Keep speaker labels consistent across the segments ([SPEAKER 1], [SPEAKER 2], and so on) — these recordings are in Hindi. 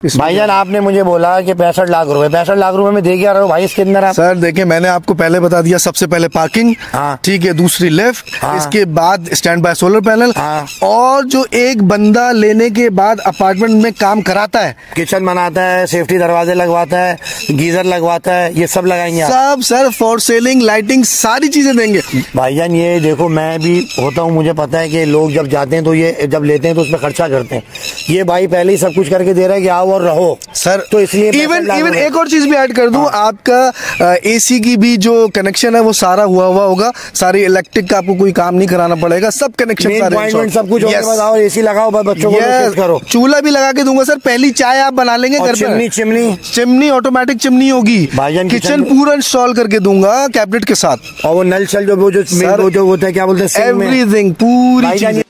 [SPEAKER 1] भाईजान आपने मुझे बोला कि 65 लाख रुपए, 65 लाख रुपए में दे क्या रहे हो भाई इसके अंदर आप?
[SPEAKER 2] सर देखिए, मैंने आपको पहले बता दिया, सबसे पहले पार्किंग, ठीक है, दूसरी लिफ्ट, इसके बाद स्टैंड बाय सोलर पैनल, और जो एक बंदा लेने के बाद अपार्टमेंट में काम कराता है,
[SPEAKER 1] किचन बनाता है, सेफ्टी दरवाजे लगवाता है, गीजर लगवाता है, ये सब लगाएंगे आप?
[SPEAKER 2] सब सर, फॉर सेलिंग, लाइटिंग, सारी चीजें देंगे
[SPEAKER 1] भाईजान। ये देखो, मैं भी होता हूँ, मुझे पता है कि लोग जब जाते हैं तो ये जब लेते हैं तो उसमें खर्चा करते हैं। ये भाई पहले ही सब कुछ करके दे रहा है कि आओ और रहो
[SPEAKER 2] सर,
[SPEAKER 1] तो इसलिए
[SPEAKER 2] इवन एक और चीज भी ऐड कर दूं, आपका एसी की भी जो कनेक्शन है वो सारा हुआ होगा, सारी इलेक्ट्रिक का आपको कोई काम नहीं कराना पड़ेगा, सब कनेक्शन सारे
[SPEAKER 1] सब कुछ बताओ, एसी लगाओ, बच्चों को करो,
[SPEAKER 2] चूल्हा भी लगा के दूंगा सर, पहली चाय आप बना लेंगे घर पे, चिमनी ऑटोमेटिक चिमनी होगी, किचन पूरा इंस्टॉल करके दूंगा कैबिनेट के साथ,
[SPEAKER 1] और वो नल चल जो होता है, क्या बोलते हैं,
[SPEAKER 2] एवरीथिंग, पूरी चीज।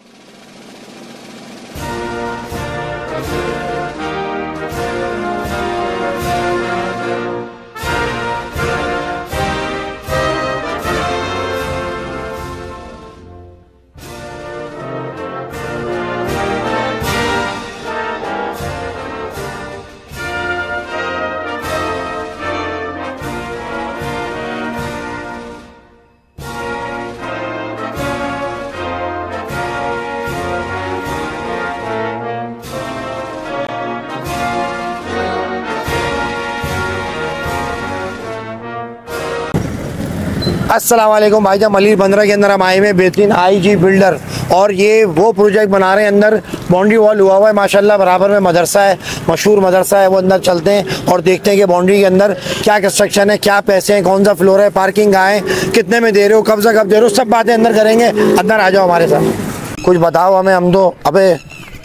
[SPEAKER 1] अस्सलाम वालेकुम भाईजान, मलिर 15 के अंदर हम आए हुए बेहतरीन आईजी बिल्डर, और ये वो प्रोजेक्ट बना रहे हैं। अंदर बाउंड्री वॉल हुआ हुआ है माशाल्लाह, बराबर में मदरसा है, मशहूर मदरसा है, वो अंदर चलते हैं और देखते हैं कि बाउंड्री के अंदर क्या कंस्ट्रक्शन है, क्या पैसे हैं, कौन सा फ्लोर है, पार्किंग कहाँ है, कितने में दे रहे हो, कब्जा कब दे रहे हो, सब बातें अंदर करेंगे। अंदर आ जाओ हमारे साथ, कुछ बताओ हमें, हम तो अबे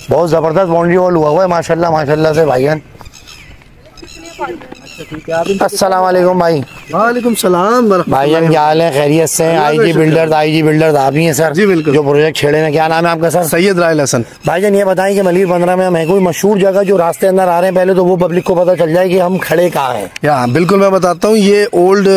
[SPEAKER 1] बहुत ज़बरदस्त बाउंड्री वॉल हुआ हुआ है माशाल्लाह, माशाल्लाह से भाईजान। अस्सलाम वालेकुम भाई।
[SPEAKER 2] वालेकुम सलाम
[SPEAKER 1] भाईजान, क्या हाल है, खैरियत से हैं? आईजी बिल्डर आप ही हैं सर?
[SPEAKER 2] जी बिल्कुल।
[SPEAKER 1] जो प्रोजेक्ट छेड़े हैं, क्या नाम है आपका सर?
[SPEAKER 2] सैयद रायल हसन।
[SPEAKER 1] भाईजान ये बताएं कि मलिर 15 में हम है कोई मशहूर जगह जो रास्ते अंदर आ रहे हैं, पहले तो वो पब्लिक को पता चल जाए कि हम खड़े कहाँ हैं।
[SPEAKER 2] या बिल्कुल, मैं बताता हूँ, ये ओल्ड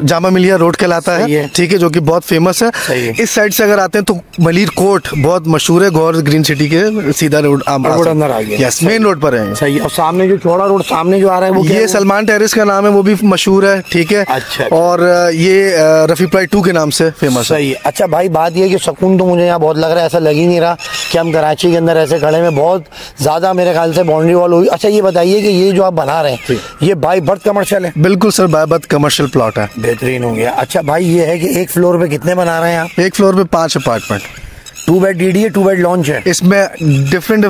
[SPEAKER 2] जामा मिलिया रोड कहलाता है, ठीक है, जो कि बहुत फेमस है। इस साइड से अगर आते हैं तो मलिर कोर्ट बहुत मशहूर है, गौर ग्रीन सिटी के सीधा रोड
[SPEAKER 1] अंदर आ गया,
[SPEAKER 2] मेन रोड पर है।
[SPEAKER 1] सही है। और सामने जो चौड़ा रोड सामने जो आ रहा है वो
[SPEAKER 2] ये सलमान टेरेस का नाम है, वो भी मशहूर है, ठीक है।
[SPEAKER 1] अच्छा।
[SPEAKER 2] और ये रफी प्राइड 2 के नाम से फेमस है।
[SPEAKER 1] सही है। अच्छा भाई, बात ये कि सुकून तो मुझे यहाँ बहुत लग रहा है, ऐसा लग ही नहीं रहा कि हम कराची के अंदर ऐसे खड़े में, बहुत ज्यादा मेरे ख्याल से बाउंड्री वॉल हुई। अच्छा ये बताइए कि ये जो आप बना रहे हैं ये बाय बर्थ कमर्शियल है?
[SPEAKER 2] बिल्कुल sir, by birth commercial plot है।
[SPEAKER 1] बेहतरीन हो गया। अच्छा भाई, ये है कि एक फ्लोर पे कितने बना रहे हैं आप?
[SPEAKER 2] एक फ्लोर पे 5 अपार्टमेंट,
[SPEAKER 1] 2 बेड डीडी है, 2 बेड लॉन्च है,
[SPEAKER 2] इसमें डिफरेंट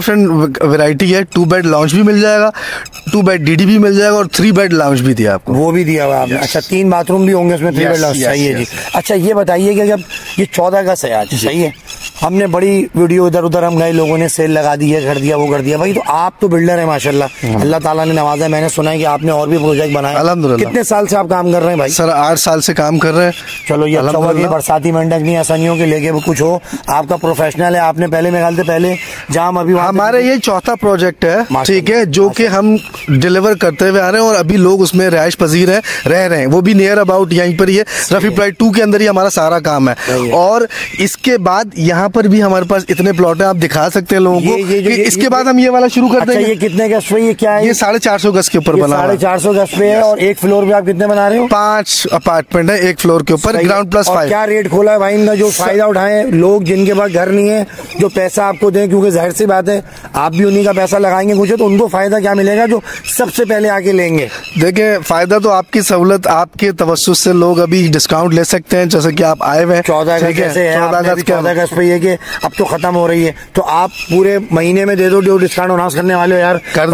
[SPEAKER 2] वैरायटी है। 2 बेड लॉन्च भी मिल जाएगा, 2 बेड डीडी भी मिल जाएगा, और 3 बेड लाउंज भी दिया आपको,
[SPEAKER 1] वो भी दिया हुआ आपने। अच्छा, 3 बाथरूम भी होंगे उसमें, 3 बेड लाउंज। सही है जी। अच्छा ये बताइए कि जब ये 14 अगस्त है आज, सही है, हमने बड़ी वीडियो इधर उधर हम गए, लोगों ने सेल लगा दी है, कर दिया, वो कर दिया। भाई तो आप तो बिल्डर है माशाल्लाह, अल्लाह ताला ने नवाजा है। मैंने सुना है कि आपने और भी प्रोजेक्ट बनाए,
[SPEAKER 2] अल्हम्दुलिल्लाह।
[SPEAKER 1] कितने साल से आप काम कर रहे हैं भाई?
[SPEAKER 2] सर 8 साल से काम कर रहे हैं।
[SPEAKER 1] चलो ये बरसाती मंडक नहीं, आसानियों के लेके कुछ हो, आपका प्रोफेशनल है। आपने पहले मेरे ख्याल से पहले जहाँ अभी
[SPEAKER 2] हमारे ये 4था प्रोजेक्ट है, ठीक है, जो कि हम डिलीवर करते हुए आ रहे हैं, और अभी लोग उसमें रिहाइश पजीर है, रह रहे हैं, वो भी नियर अबाउट यहीं पर ही है। रफी प्राइड 2 के अंदर ही हमारा सारा काम है। और इसके बाद यहाँ पर भी हमारे पास इतने प्लॉट है, आप दिखा सकते हैं लोगों को। इसके बाद हम ये वाला शुरू करते हैं।
[SPEAKER 1] ये कितने गज पे, ये क्या है?
[SPEAKER 2] ये 450 गज के ऊपर बना,
[SPEAKER 1] 450 गज पे है। और एक फ्लोर पे आप कितने बना रहे हो?
[SPEAKER 2] 5 अपार्टमेंट है एक फ्लोर के ऊपर, ग्राउंड प्लस 5।
[SPEAKER 1] क्या रेट खोला है भाई इनका, जो फायदा उठाए लोग जिनके पास घर नहीं है, जो पैसा आपको दें, क्योंकि जाहिर सी बात है आप भी उन्हीं का पैसा लगाएंगे कुछ, तो उनको फायदा क्या मिलेगा जो सबसे पहले आके लेंगे?
[SPEAKER 2] देखिए, फायदा तो आपकी सहूलत, आपके तवज्जुह से लोग अभी डिस्काउंट ले सकते हैं, जैसे कि आप आए हुए हैं
[SPEAKER 1] 14 अगस्त पे ये कि अब तो खत्म हो रही है, तो आप पूरे महीने में दे दो जो डिस्काउंट अनाउंस करने वाले हो यार,
[SPEAKER 2] कर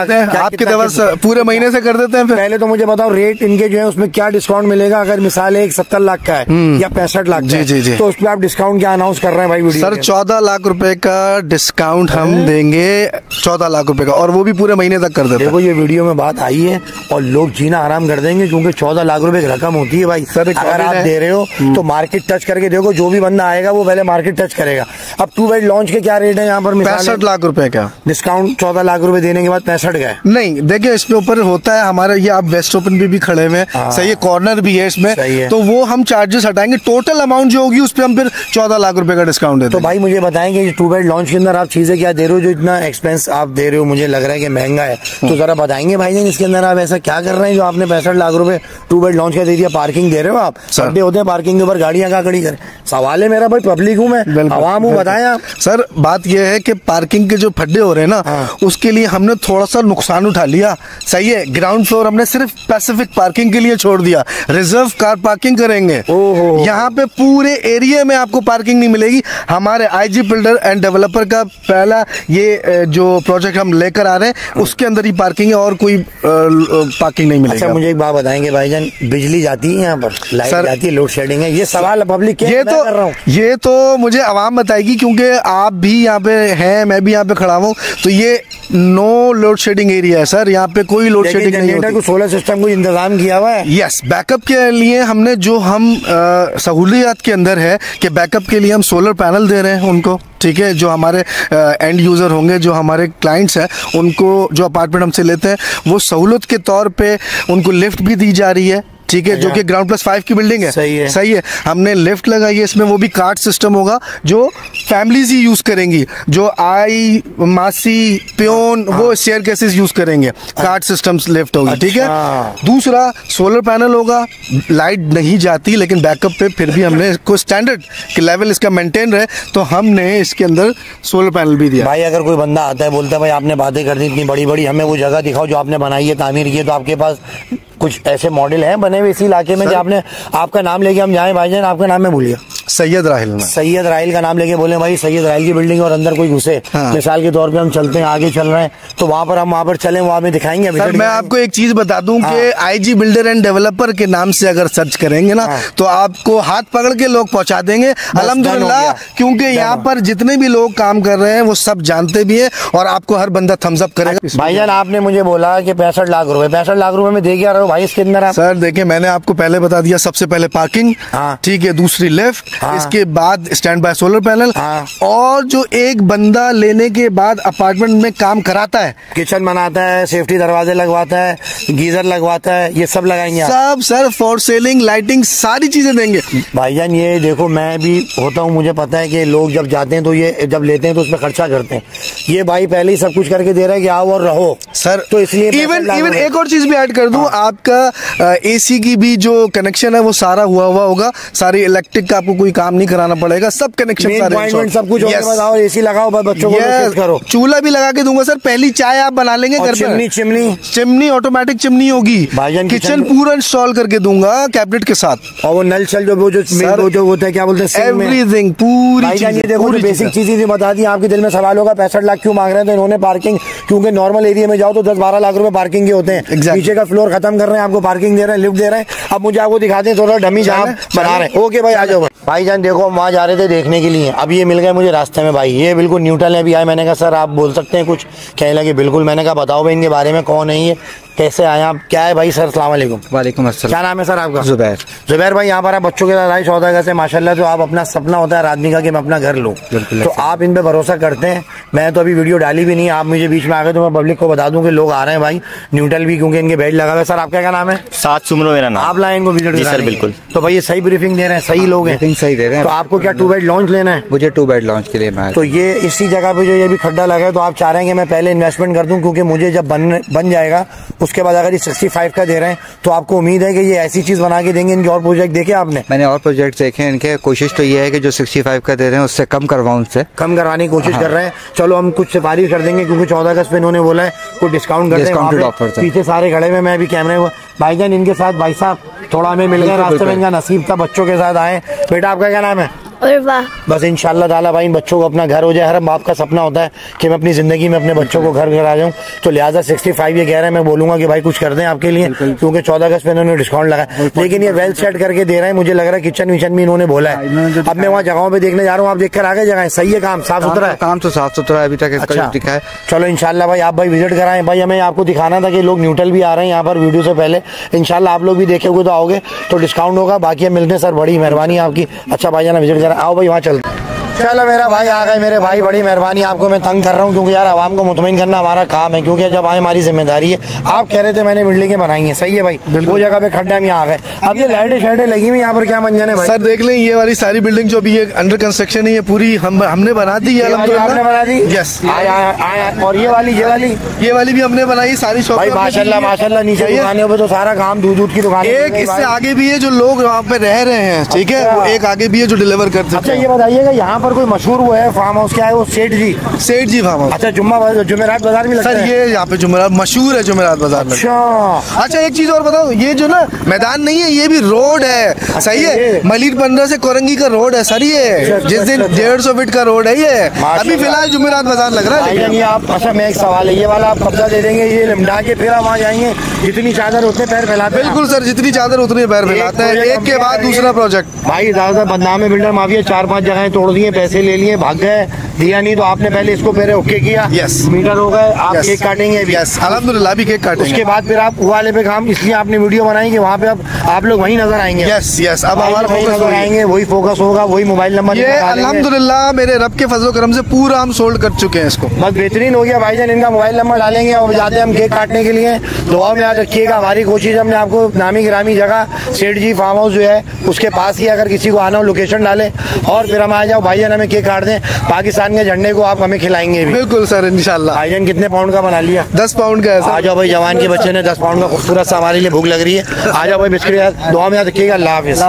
[SPEAKER 2] दें, आपकी तवज्जुह पूरे महीने से कर देते हैं।
[SPEAKER 1] पहले तो मुझे बताओ रेट इनके जो है उसमें क्या डिस्काउंट मिलेगा? अगर मिसाल है 70 लाख का है या 65 लाख का है, तो उस पर आप डिस्काउंट क्या अनाउंस कर रहे हैं भाई?
[SPEAKER 2] सर 14 लाख रुपए का डिस्काउंट हम देंगे, 14 लाख रुपए का, और वो भी पूरे महीने तक कर देते हैं।
[SPEAKER 1] देखो ये वीडियो में बात आई है और लोग जीना आराम कर देंगे, क्योंकि 14 लाख रुपए की रकम होती है भाई। सर अगर आप दे रहे हो तो मार्केट टच करके देखो, जो भी बंदा आएगा वो पहले मार्केट टच करेगा। अब 2 बेड लॉन्च के क्या रेट है यहाँ पर?
[SPEAKER 2] 65 लाख रुपए का
[SPEAKER 1] डिस्काउंट, 14 लाख रुपए देने के बाद 65 का है।
[SPEAKER 2] नहीं देखिए, इसके ऊपर होता है हमारा, ये आप वेस्ट ओपन पे भी खड़े हुए हैं, सही है, कॉर्नर भी है इसमें, तो वो हम चार्जेस हटाएंगे, टोटल अमाउंट जो होगी उस पर हम फिर 14 लाख रुपए का डिस्काउंट देते हैं।
[SPEAKER 1] तो भाई मुझे बताएंगे 2 बेड लॉन्च के अंदर आप चीजें क्या दे रहे हो जो इतना एक्सपेंस आप दे रहे हो, मुझे लग रहा है कि महंगा है, तो जरा बताएंगे भाई जान इसके अंदर आप ऐसा क्या कर रहे हैं जो आपने 65 लाख रुपए 2 बेड लॉन्च का दे दिया? पार्किंग दे रहे हो आप? सड्डे होते हैं पार्किंग के ऊपर, गाड़ियां कहाँ खड़ी करें? सवाल है मेरा भाई, पब्लिक हूँ मैं, आवाम हूँ, बताएं आप।
[SPEAKER 2] सर बात यह है कि पार्किंग के जो फड्डे हो रहे हैं ना, उसके लिए हमने थोड़ा सा नुकसान उठा लिया, सही है। ग्राउंड फ्लोर हमने सिर्फ स्पेसिफिक पार्किंग के लिए छोड़ दिया, रिजर्व कार पार्किंग करेंगे। यहाँ पे पूरे एरिया में आपको पार्किंग नहीं मिलेगी। हमारे आईजी बिल्डर एंड डेवलपर का पहला ये जो प्रोजेक्ट हम लेकर आ रहे हैं उसके अंदर ही पार्किंग है, और कोई पार्किंग नहीं मिलेगी।
[SPEAKER 1] अच्छा मुझे एक बात बताएंगे भाईजान, बिजली जाती है यहाँ पर, लाइट जाती है, लोड शेडिंग है, ये सवाल पब्लिक के कर रहा हूँ,
[SPEAKER 2] ये तो मुझे आवाम बताएगी, क्योंकि आप भी यहाँ पे हैं, मैं भी यहाँ पे खड़ा हूँ, तो ये नो लोड शेडिंग एरिया है सर, यहाँ पे कोई लोड शेडिंग नहीं होती।
[SPEAKER 1] को सोलर सिस्टम को इंतजाम किया हुआ है।
[SPEAKER 2] यस, बैकअप के लिए हमने जो हम सहूलियत के अंदर है कि बैकअप के लिए हम सोलर पैनल दे रहे हैं उनको, ठीक है। जो हमारे एंड यूज़र होंगे, जो हमारे क्लाइंट्स हैं, उनको जो अपार्टमेंट हमसे लेते हैं, वो सहूलत के तौर पे उनको लिफ्ट भी दी जा रही है, ठीक है, जो कि ग्राउंड +5 की बिल्डिंग है। सही है। हमने लिफ्ट लगाई है इसमें, वो भी कार्ड सिस्टम होगा जो फैमिलीज ही यूज करेंगी, जो आई मासी प्योन वो शेयर केसेस यूज करेंगे, कार्ड सिस्टम लिफ्ट होगी, ठीक है। दूसरा सोलर पैनल होगा, लाइट नहीं जाती लेकिन बैकअप पे फिर भी हमने इसको स्टैंडर्ड के लेवल इसका मेंटेन रहे, तो हमने इसके अंदर सोलर पैनल भी दिया।
[SPEAKER 1] भाई अगर कोई बंदा आता है बोलता है भाई आपने बातें कर दी इतनी बड़ी बड़ी, हमें वो जगह दिखाओ जो आपने बनाई है, तामीर की है, तो आपके पास कुछ ऐसे मॉडल हैं बने हुए इसी इलाके में जो आपने, आपका नाम लेके हम जाएं भाईजान, आपका नाम मैं भूलिए,
[SPEAKER 2] सैयद राहिल।
[SPEAKER 1] सैयद राहिल का नाम लेके बोले भाई सैयद राहिल की बिल्डिंग और अंदर कोई घुसे, मिसाल के तौर पे हम चलते हैं, आगे चल रहे हैं, तो वहाँ पर हम वहाँ पर चले, वहाँ में दिखाएंगे।
[SPEAKER 2] सर मैं आपको एक चीज बता दूं कि आईजी बिल्डर एंड डेवलपर के नाम से अगर सर्च करेंगे ना, तो आपको हाथ पकड़ के लोग पहुंचा देंगे अल्हम्दुलिल्लाह, क्योंकि यहाँ पर जितने भी लोग काम कर रहे हैं वो सब जानते भी है, और आपको हर बंदा थम्स अप करेगा।
[SPEAKER 1] भाईजान आपने मुझे बोला कि 65 लाख रुपए, 65 लाख रुपए में दे क्या रहे हो भाई इसके अंदर?
[SPEAKER 2] सर देखिए, मैंने आपको पहले बता दिया, सबसे पहले पार्किंग, ठीक है, दूसरी लिफ्ट, इसके बाद स्टैंड बाय सोलर पैनल, और जो एक बंदा लेने के बाद अपार्टमेंट में काम कराता है,
[SPEAKER 1] किचन बनाता है, सेफ्टी दरवाजे लगवाता है, गीजर लगवाता है, ये सब लगाएंगे
[SPEAKER 2] सब सर, फॉर सेलिंग, लाइटिंग, सारी चीजें देंगे।
[SPEAKER 1] भाईजान ये देखो, मैं भी होता हूँ, मुझे पता है कि लोग जब जाते हैं तो ये जब लेते हैं तो उसमें खर्चा करते हैं, ये भाई पहले ही सब कुछ करके दे रहा है कि आओ और रहो
[SPEAKER 2] सर,
[SPEAKER 1] तो इसलिए
[SPEAKER 2] इवन एक और चीज भी ऐड कर दूं, आपका एसी की भी जो कनेक्शन है वो सारा हुआ होगा, सारी इलेक्ट्रिक का आपको कोई काम नहीं कराना पड़ेगा, सब कनेक्शन
[SPEAKER 1] सब कुछ होगा, एसी लगाओ, बच्चों को करो,
[SPEAKER 2] चूल्हा भी लगा के दूंगा सर, पहली चाय आप बना लेंगे घर पे, चिमनी ऑटोमेटिक चिमनी होगी, किचन पूरा इंस्टॉल करके दूंगा कैबिनेट के साथ,
[SPEAKER 1] और वो नल चल जो होता है क्या बोलते हैं,
[SPEAKER 2] एवरीथिंग पूरी चीजें,
[SPEAKER 1] देखो बेसिक चीजें बता दी। आपके दिल में सवाल होगा 65 लाख क्यों मांग रहे हैं, तो इन्होंने पार्किंग, क्योंकि नॉर्मल एरिया में जाओ तो 10-12 लाख रुपए पार्किंग के होते हैं, नीचे का फ्लोर खत्म कर रहे हैं, आपको पार्किंग दे रहे हैं, लिफ्ट दे रहे हैं। अब मुझे आपको दिखाते हैं थोड़ा डमी जहाँ बना रहे हैं। ओके भाई आ जाओ भाईजान, देखो हम वहाँ जा रहे थे देखने के लिए, अब ये मिल गए मुझे रास्ते में भाई, ये बिल्कुल न्यूट्रल है। अभी आए, मैंने कहा सर आप बोल सकते हैं कुछ, कहने लगे बिल्कुल। मैंने कहा बताओ भाई इनके बारे में, कौन है ये, कैसे आए आप, क्या है भाई? सर अस्सलाम वालेकुम।
[SPEAKER 3] वालेकुम अस्सलाम।
[SPEAKER 1] क्या नाम है सर आपका?
[SPEAKER 3] जुबैर।
[SPEAKER 1] जुबैर भाई, यहाँ पर आप बच्चों के साथ आए 14 अगस्त से, माशाल्लाह, तो आप अपना सपना होता है आदमी का कि मैं अपना घर लूँ, तो आप इन पे भरोसा करते हैं। मैं तो अभी वीडियो डाली भी नहीं, आप मुझे बीच में आ गए, तो मैं पब्लिक को बता दूं कि लोग आ रहे हैं भाई, न्यूट्रल भी, क्योंकि इनके बेड लगा हुआ है। सर आपका क्या नाम है?
[SPEAKER 3] साथ सुमरो मेरा नाम।
[SPEAKER 1] आप लाए इनको विजिट
[SPEAKER 3] सर? बिल्कुल।
[SPEAKER 1] तो भाई ये सही ब्रीफिंग दे रहे हैं, सही लोग हैं,
[SPEAKER 3] सही दे रहे हैं।
[SPEAKER 1] तो आपको क्या 2 बेड लॉन्च लेना है?
[SPEAKER 3] मुझे 2 बेड लॉन्च के लिए मैं,
[SPEAKER 1] तो ये इसी जगह पे जो ये भी खड्डा लगा है, तो आप चाह रहे हैं कि मैं पहले इन्वेस्टमेंट कर दूं, क्योंकि मुझे जब बन जाएगा उसके बाद अगर ये 65 का दे रहे हैं, तो आपको उम्मीद है कि ये ऐसी चीज बना के देंगे। इनके और प्रोजेक्ट देखे आपने?
[SPEAKER 3] मैंने और प्रोजेक्ट देखे हैं इनके, कोशिश तो ये है कि जो 65 का दे रहे हैं उससे कम करवाऊं, उससे कम
[SPEAKER 1] करवाने की कोशिश कर रहे हैं। चलो हम कुछ सिफारिश कर देंगे, क्योंकि 14 अगस्त पे इन्होंने बोला है कोई डिस्काउंट कर दें। पीछे सारे खड़े हुए, मैं भी कैमरे में। भाईजान इनके साथ भाई साहब थोड़ा हमें मिल गया रास्ते में, इनका नसीब था, बच्चों के साथ आए। बेटा आपका क्या नाम है? बस इंशाल्लाह ताला भाई इन बच्चों को अपना घर हो जाए। हर बाप का सपना होता है कि मैं अपनी जिंदगी में अपने बच्चों को घर आ जाऊं, तो लिहाजा 65 ये कह रहे हैं। मैं बोलूंगा कि भाई कुछ कर दें आपके लिए, क्योंकि 14 अगस्त में इन्होंने डिस्काउंट लगाया, लेकिन ये वेल सेट करके दे रहे हैं। मुझे लग रहा है किचन विचन भी इन्होंने बोला है। अब मैं वहाँ जगहों पे देखने जा रहा हूँ, आप देखकर आ गए जगह सही है, काम साफ सुथरा है?
[SPEAKER 3] काम तो साफ सुथरा है अभी तक।
[SPEAKER 1] अच्छा चलो इंशाल्लाह भाई आप भाई विजिट कराएं। भाई हमें आपको दिखाना था कि लोग न्यूट्रल भी आ रहे हैं यहाँ पर वीडियो से पहले। इंशाल्लाह आप लोग भी देखे तो आओगे तो डिस्काउंट होगा। बाकी मिलते हैं सर, बड़ी मेहरबानी आपकी। अच्छा भाई जाना विजिट करा, आओ भाई वहाँ चलते। चलो मेरा भाई आ गए, मेरे भाई बड़ी मेहरबानी, आपको मैं तंग कर रहा हूँ क्योंकि यार आवाम को मुतमईन करना हमारा काम है, क्योंकि जब आए हमारी जिम्मेदारी है। आप कह रहे थे मैंने बिल्डिंगें बनाई हैं, सही है भाई, वो जगह पे खड्डा में यहाँ आ गए। अब ये लाइटें शाइटें लगी हुई यहाँ पर, क्या मंजन है भाई?
[SPEAKER 2] सर देख लें, ये वाली सारी बिल्डिंग जो अभी अंडर कंस्ट्रक्शन है, ये पूरी हमने बना दी है।
[SPEAKER 1] आपने बना दी?
[SPEAKER 2] यस।
[SPEAKER 1] और ये वाली भी
[SPEAKER 2] हमने बनाई सारी शॉप।
[SPEAKER 1] भाई माशाल्लाह माशाल्लाह, नीचे दुकानों पे तो सारा काम दूध की दुकान।
[SPEAKER 2] एक इससे आगे भी है जो लोग वहाँ पे रह रहे हैं, ठीक है, वो एक आगे भी है जो डिलीवर करते हैं।
[SPEAKER 1] अच्छा ये बताइएगा, यहाँ पर कोई मशहूर वो है फार्म हाउस, क्या है वो? सेठ जी फार्म हाउस। अच्छा जुमेरात बाजार भी लगता है?
[SPEAKER 2] सर ये यहाँ पे जुमेरात मशहूर है, जुमेरात बाजार में। अच्छा एक चीज और बताओ, ये जो ना मैदान नहीं है, ये भी रोड है, सही है। मलिर 15 से कोरंगी का रोड है सर, ये जिस दिन 150 फीट का रोड है ये। अभी फिलहाल जुमेरात बाजार लग रहा है।
[SPEAKER 1] आप अच्छा मैं एक सवाल है, ये वाला आप कब्जा दे देंगे, ये लिमटा के फिर आप वहाँ जाएंगे, जितनी चादर उतने पैर फैलाते हैं?
[SPEAKER 2] बिल्कुल सर, जितनी चादर उतने पैर फैलाते हैं, एक के बाद दूसरा प्रोजेक्ट।
[SPEAKER 1] भाई ज्यादा बदनाम है बिल्डर माफिया, 4-5 जगह तोड़ दिए, पैसे ले लिए, भाग गए, दिया नहीं तो आपने पहले इसको पहले ओके किया।
[SPEAKER 2] यस।
[SPEAKER 1] मीटर हो गए, आप केक काटेंगे।
[SPEAKER 2] यस अल्हम्दुलिल्लाह भी केक काटेंगे।
[SPEAKER 1] उसके बाद फिर आप वाले पे काम, इसलिए आपने वीडियो बनाई कि वहाँ पे अब आप लोग वहीं नजर आएंगे।
[SPEAKER 2] यस अब हमारा फोकस
[SPEAKER 1] आएंगे, वही फोकस होगा, वही मोबाइल नंबर।
[SPEAKER 2] ये अल्हम्दुलिल्लाह मेरे रब के फजल करम से पूरा हम सोल्ड कर चुके हैं इसको।
[SPEAKER 1] बस बेहतरीन हो गया भाईजान, इनका मोबाइल नंबर डालेंगे और जाते हैं हम केक काटने के लिए। दुआ में याद रखिएगा, हमारी कोशिश, हमने आपको नामी गिरामी जगह सेठ जी फार्म हाउस जो है उसके पास ही, अगर किसी को आना हो लोकेशन डालें और फिर हम आ जाओ भाईजान, हमें केक काट दें, पाकिस्तान के झंडे को आप हमें खिलाएंगे भी।
[SPEAKER 2] बिल्कुल सर इंशाल्लाह।
[SPEAKER 1] भाईजान कितने पाउंड का बना लिया?
[SPEAKER 2] 10 पाउंड का है सर।
[SPEAKER 1] आ जाओ भाई, जवान के बच्चे ने 10 पाउंड का खूबसूरत सा, हमारे लिए भूख लग रही है। आ जाओ भाई बिस्किट, दुआ में याद रखिएगा। अल्लाह हाफिज़।